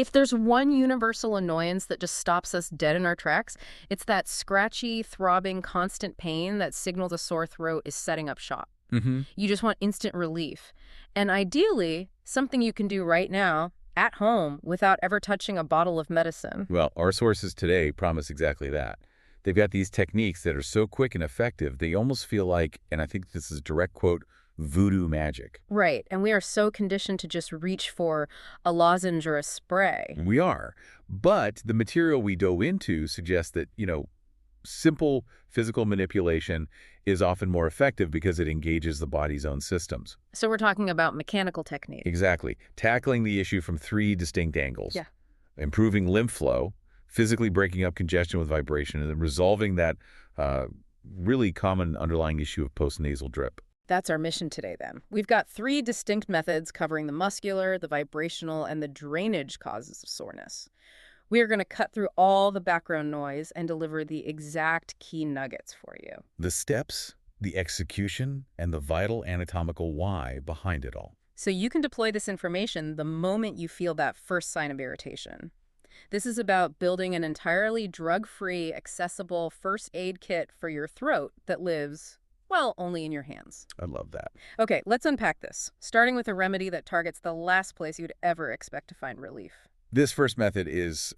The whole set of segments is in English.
If there's one universal annoyance that just stops us dead in our tracks, it's that scratchy, throbbing, constant pain that signals a sore throat is setting up shop. Mm-hmm. You just want instant relief. And ideally, something you can do right now, at home, without ever touching a bottle of medicine. Well, our sources today promise exactly that. They've got these techniques that are so quick and effective, they almost feel like, and I think this is a direct quote, voodoo magic. Right, and we are so conditioned to just reach for a lozenge or a spray. We are. But the material we dove into suggests that, simple physical manipulation is often more effective because it engages the body's own systems. So we're talking about mechanical technique. Exactly. Tackling the issue from three distinct angles. Yeah. Improving lymph flow, physically breaking up congestion with vibration, and then resolving that really common underlying issue of postnasal drip. That's our mission today, then. We've got 3 distinct methods covering the muscular, the vibrational, and the drainage causes of soreness. We are going to cut through all the background noise and deliver the exact key nuggets for you. The steps, the execution, and the vital anatomical why behind it all. So you can deploy this information the moment you feel that first sign of irritation. This is about building an entirely drug-free, accessible first aid kit for your throat that lives, well, only in your hands. I love that. Okay, let's unpack this, starting with a remedy that targets the last place you'd ever expect to find relief. This first method is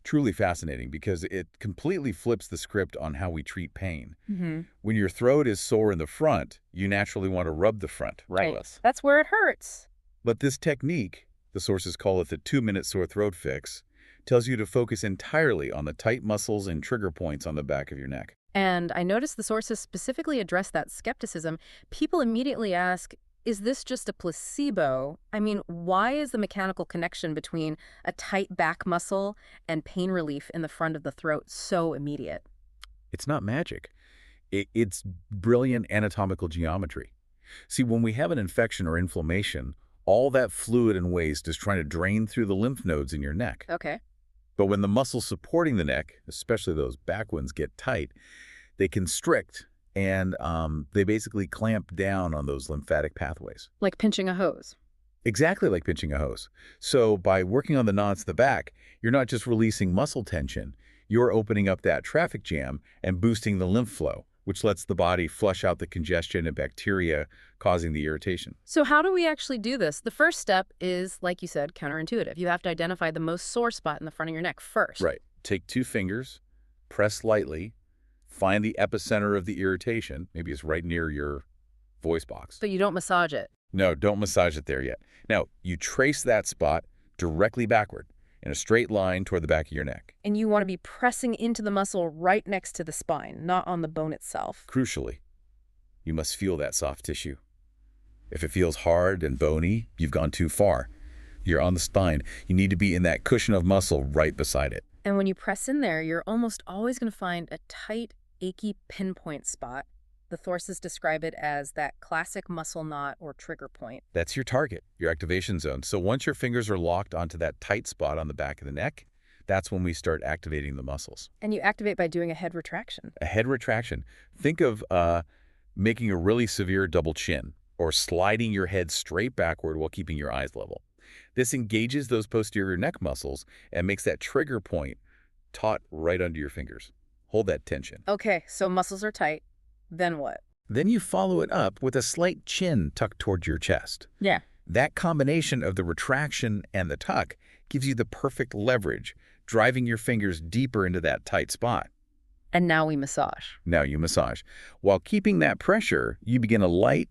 truly fascinating because it completely flips the script on how we treat pain. Mm-hmm. When your throat is sore in the front, you naturally want to rub the front. Right. That's where it hurts. But this technique, the sources call it the 2-minute sore throat fix, tells you to focus entirely on the tight muscles and trigger points on the back of your neck. And I noticed the sources specifically address that skepticism. People immediately ask, is this just a placebo? I mean, why is the mechanical connection between a tight back muscle and pain relief in the front of the throat so immediate? It's not magic. It's brilliant anatomical geometry. See, when we have an infection or inflammation, all that fluid and waste is trying to drain through the lymph nodes in your neck. Okay. But when the muscles supporting the neck, especially those back ones, get tight, they constrict and they basically clamp down on those lymphatic pathways. Like pinching a hose. Exactly like pinching a hose. So by working on the knots at the back, you're not just releasing muscle tension, you're opening up that traffic jam and boosting the lymph flow, which lets the body flush out the congestion and bacteria causing the irritation. So how do we actually do this? The first step is, like you said, counterintuitive. You have to identify the most sore spot in the front of your neck first. Right. Take 2 fingers, press lightly, find the epicenter of the irritation. Maybe it's right near your voice box. But you don't massage it. No, don't massage it there yet. Now, you trace that spot directly backward in a straight line toward the back of your neck. And you want to be pressing into the muscle right next to the spine, not on the bone itself. Crucially, you must feel that soft tissue. If it feels hard and bony, you've gone too far. You're on the spine. You need to be in that cushion of muscle right beside it. And when you press in there, you're almost always going to find a tight, achy pinpoint spot. The sources describe it as that classic muscle knot or trigger point. That's your target, your activation zone. So once your fingers are locked onto that tight spot on the back of the neck, that's when we start activating the muscles. And you activate by doing a head retraction. A head retraction. Think of making a really severe double chin or sliding your head straight backward while keeping your eyes level. This engages those posterior neck muscles and makes that trigger point taut right under your fingers. Hold that tension. Okay, so muscles are tight. Then what? Then you follow it up with a slight chin tucked towards your chest. Yeah. That combination of the retraction and the tuck gives you the perfect leverage, driving your fingers deeper into that tight spot. And now we massage. Now you massage. While keeping that pressure, you begin a light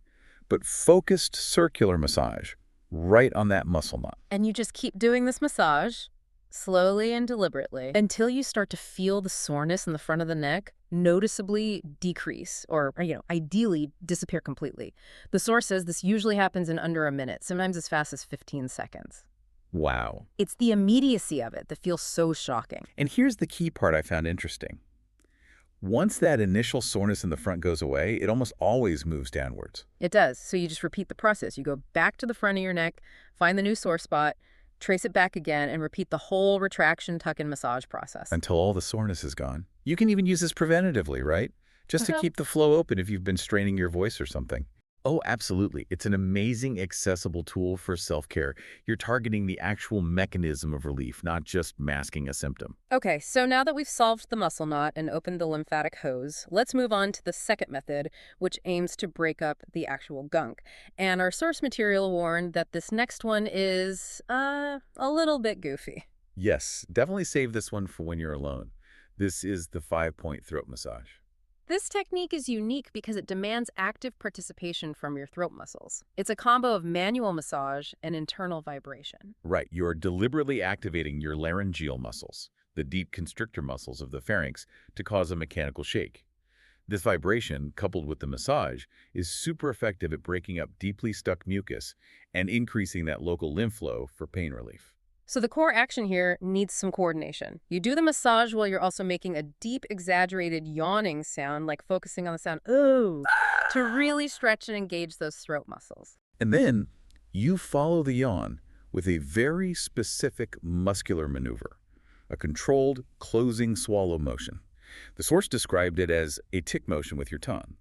but focused circular massage right on that muscle knot. And you just keep doing this massage, slowly and deliberately, until you start to feel the soreness in the front of the neck noticeably decrease or ideally disappear completely. The source says this usually happens in under a minute, sometimes as fast as 15 seconds. Wow. It's the immediacy of it that feels so shocking. And here's the key part I found interesting. Once that initial soreness in the front goes away, it almost always moves downwards. It does. So you just repeat the process. You go back to the front of your neck, find the new sore spot, trace it back again, and repeat the whole retraction, tuck, and massage process. Until all the soreness is gone. You can even use this preventatively, right? Just to keep the flow open if you've been straining your voice or something. Oh, absolutely. It's an amazing, accessible tool for self-care. You're targeting the actual mechanism of relief, not just masking a symptom. Okay, so now that we've solved the muscle knot and opened the lymphatic hose, let's move on to the second method, which aims to break up the actual gunk. And our source material warned that this next one is, a little bit goofy. Yes, definitely save this one for when you're alone. This is the 5-point throat massage. This technique is unique because it demands active participation from your throat muscles. It's a combo of manual massage and internal vibration. Right, you're deliberately activating your laryngeal muscles, the deep constrictor muscles of the pharynx, to cause a mechanical shake. This vibration, coupled with the massage, is super effective at breaking up deeply stuck mucus and increasing that local lymph flow for pain relief. So the core action here needs some coordination. You do the massage while you're also making a deep, exaggerated yawning sound, like focusing on the sound, ooh, to really stretch and engage those throat muscles. And then you follow the yawn with a very specific muscular maneuver, a controlled closing swallow motion. The source described it as a tick motion with your tongue,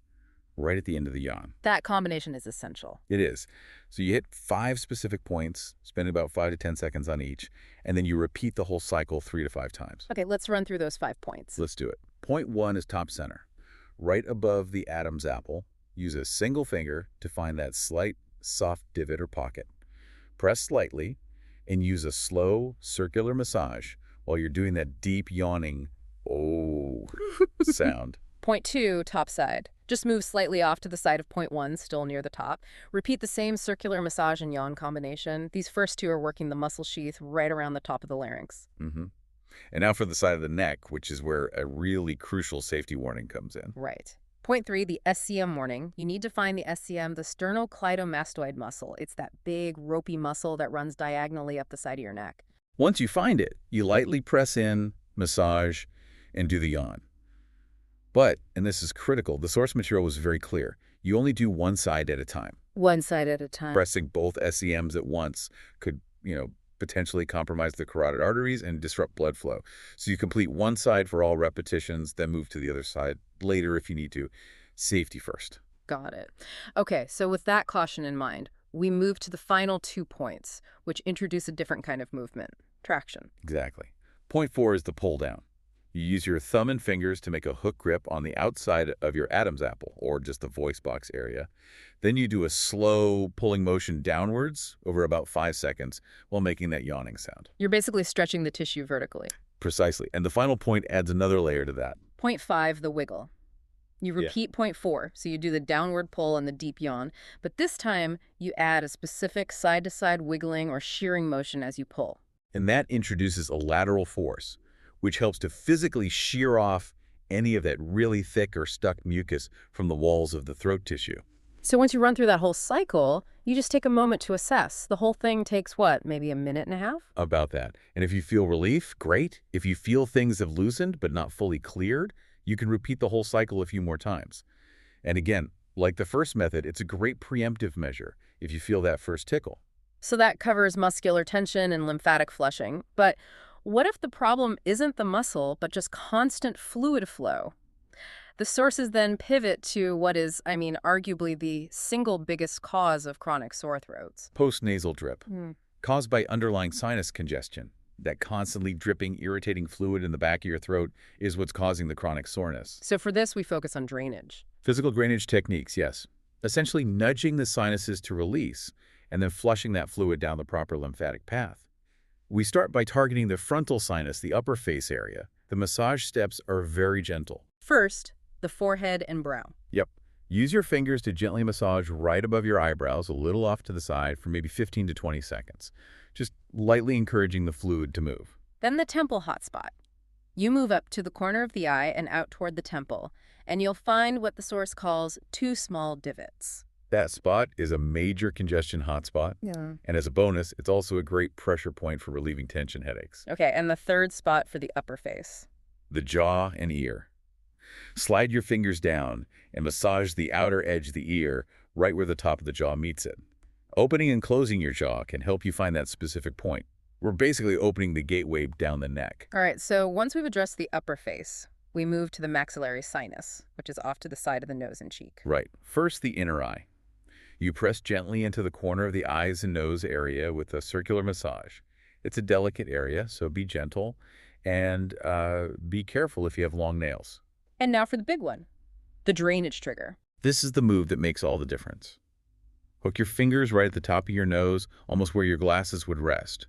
right at the end of the yawn. That combination is essential. It is. So you hit 5 specific points, spend about 5 to 10 seconds on each, and then you repeat the whole cycle 3 to 5 times. Okay, let's run through those 5 points. Let's do it. Point 1 is top center. Right above the Adam's apple, use a single finger to find that slight, soft divot or pocket. Press slightly and use a slow, circular massage while you're doing that deep yawning, oh, sound. Point 2, top side. Just move slightly off to the side of point 1, still near the top. Repeat the same circular massage and yawn combination. These first two are working the muscle sheath right around the top of the larynx. Mm-hmm. And now for the side of the neck, which is where a really crucial safety warning comes in. Right. Point 3, the SCM warning. You need to find the SCM, the sternocleidomastoid muscle. It's that big, ropey muscle that runs diagonally up the side of your neck. Once you find it, you lightly press in, massage, and do the yawn. But, and this is critical, the source material was very clear. You only do one side at a time. One side at a time. Pressing both SEMs at once could, potentially compromise the carotid arteries and disrupt blood flow. So you complete one side for all repetitions, then move to the other side later if you need to. Safety first. Got it. Okay, so with that caution in mind, we move to the final 2 points, which introduce a different kind of movement, traction. Exactly. Point 4 is the pull down. You use your thumb and fingers to make a hook grip on the outside of your Adam's apple, or just the voice box area. Then you do a slow pulling motion downwards over about 5 seconds while making that yawning sound. You're basically stretching the tissue vertically. Precisely. And the final point adds another layer to that. Point 5, the wiggle. You repeat point 4, so you do the downward pull and the deep yawn, but this time you add a specific side-to-side wiggling or shearing motion as you pull. And that introduces a lateral force, which helps to physically shear off any of that really thick or stuck mucus from the walls of the throat tissue. So once you run through that whole cycle, you just take a moment to assess. The whole thing takes, what, maybe a minute and a half? About that. And if you feel relief, great. If you feel things have loosened but not fully cleared, you can repeat the whole cycle a few more times. And again, like the first method, it's a great preemptive measure if you feel that first tickle. So that covers muscular tension and lymphatic flushing. But what if the problem isn't the muscle, but just constant fluid flow? The sources then pivot to what is, arguably the single biggest cause of chronic sore throats. Postnasal drip, caused by underlying sinus congestion. That constantly dripping, irritating fluid in the back of your throat is what's causing the chronic soreness. So for this, we focus on drainage. Physical drainage techniques, yes. Essentially nudging the sinuses to release and then flushing that fluid down the proper lymphatic path. We start by targeting the frontal sinus, the upper face area. The massage steps are very gentle. First, the forehead and brow. Yep. Use your fingers to gently massage right above your eyebrows, a little off to the side for maybe 15 to 20 seconds. Just lightly encouraging the fluid to move. Then the temple hotspot. You move up to the corner of the eye and out toward the temple, and you'll find what the source calls 2 small divots. That spot is a major congestion hotspot. Yeah. And as a bonus, it's also a great pressure point for relieving tension headaches. Okay, and the third spot for the upper face. The jaw and ear. Slide your fingers down and massage the outer edge of the ear right where the top of the jaw meets it. Opening and closing your jaw can help you find that specific point. We're basically opening the gateway down the neck. All right, so once we've addressed the upper face, we move to the maxillary sinus, which is off to the side of the nose and cheek. Right. First, the inner eye. You press gently into the corner of the eyes and nose area with a circular massage. It's a delicate area, so be gentle and be careful if you have long nails. And now for the big one, the drainage trigger. This is the move that makes all the difference. Hook your fingers right at the top of your nose, almost where your glasses would rest.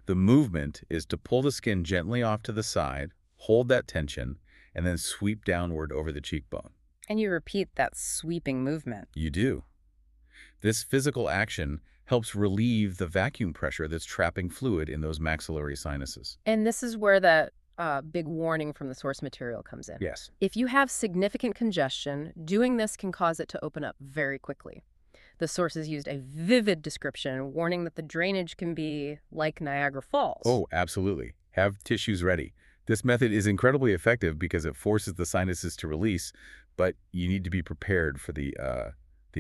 The movement is to pull the skin gently off to the side, hold that tension, and then sweep downward over the cheekbone. And you repeat that sweeping movement. You do. This physical action helps relieve the vacuum pressure that's trapping fluid in those maxillary sinuses. And this is where that big warning from the source material comes in. Yes. If you have significant congestion, doing this can cause it to open up very quickly. The sources used a vivid description warning that the drainage can be like Niagara Falls. Oh, absolutely. Have tissues ready. This method is incredibly effective because it forces the sinuses to release, but you need to be prepared for the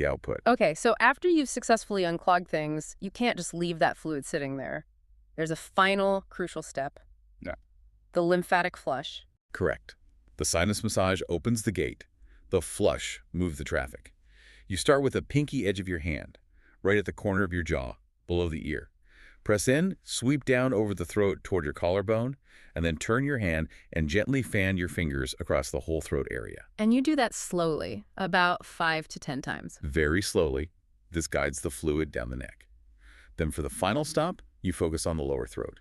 output. Okay, so after you've successfully unclogged things, you can't just leave that fluid sitting there. There's a final crucial step. Yeah. The lymphatic flush. Correct. The sinus massage opens the gate. The flush moves the traffic. You start with the pinky edge of your hand, right at the corner of your jaw, below the ear. Press in, sweep down over the throat toward your collarbone, and then turn your hand and gently fan your fingers across the whole throat area. And you do that slowly, about 5 to 10 times. Very slowly, this guides the fluid down the neck. Then for the final stop, you focus on the lower throat.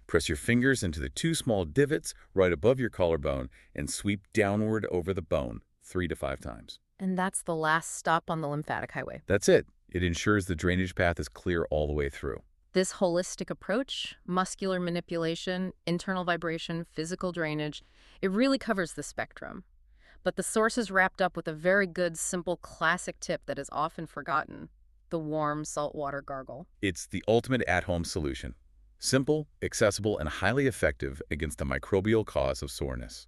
Press your fingers into the 2 small divots right above your collarbone and sweep downward over the bone 3 to 5 times. And that's the last stop on the lymphatic highway. That's it. It ensures the drainage path is clear all the way through. This holistic approach, muscular manipulation, internal vibration, physical drainage, it really covers the spectrum. But the source is wrapped up with a very good, simple, classic tip that is often forgotten: the warm saltwater gargle. It's the ultimate at-home solution. Simple, accessible, and highly effective against the microbial cause of soreness.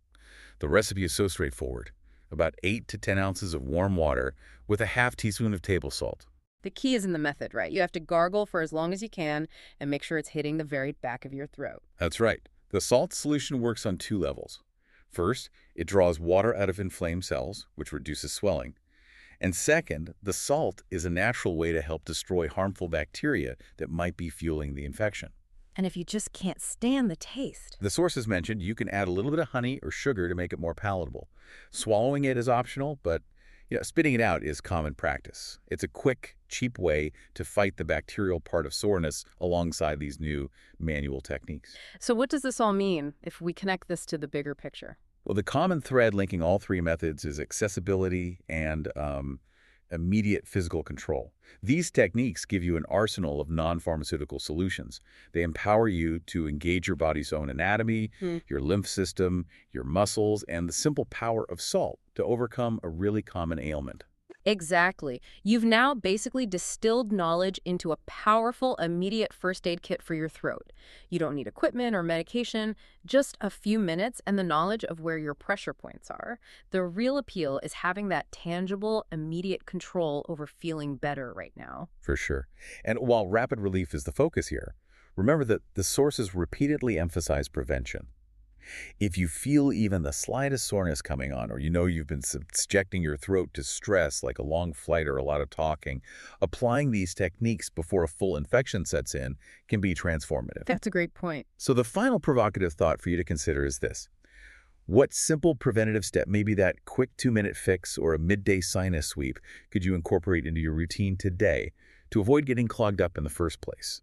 The recipe is so straightforward. About 8 to 10 ounces of warm water with a half teaspoon of table salt. The key is in the method, right? You have to gargle for as long as you can and make sure it's hitting the very back of your throat. That's right. The salt solution works on 2 levels. First, it draws water out of inflamed cells, which reduces swelling. And second, the salt is a natural way to help destroy harmful bacteria that might be fueling the infection. And if you just can't stand the taste. The sources mentioned you can add a little bit of honey or sugar to make it more palatable. Swallowing it is optional, but spitting it out is common practice. It's a quick, cheap way to fight the bacterial part of soreness alongside these new manual techniques. So what does this all mean if we connect this to the bigger picture? Well, the common thread linking all 3 methods is accessibility and immediate physical control. These techniques give you an arsenal of non-pharmaceutical solutions. They empower you to engage your body's own anatomy, your lymph system, your muscles, and the simple power of salt to overcome a really common ailment. Exactly. You've now basically distilled knowledge into a powerful, immediate first aid kit for your throat. You don't need equipment or medication, just a few minutes and the knowledge of where your pressure points are. The real appeal is having that tangible, immediate control over feeling better right now. For sure. And while rapid relief is the focus here, remember that the sources repeatedly emphasize prevention. If you feel even the slightest soreness coming on, or you've been subjecting your throat to stress like a long flight or a lot of talking, applying these techniques before a full infection sets in can be transformative. That's a great point. So the final provocative thought for you to consider is this. What simple preventative step, maybe that quick 2-minute fix or a midday sinus sweep, could you incorporate into your routine today to avoid getting clogged up in the first place?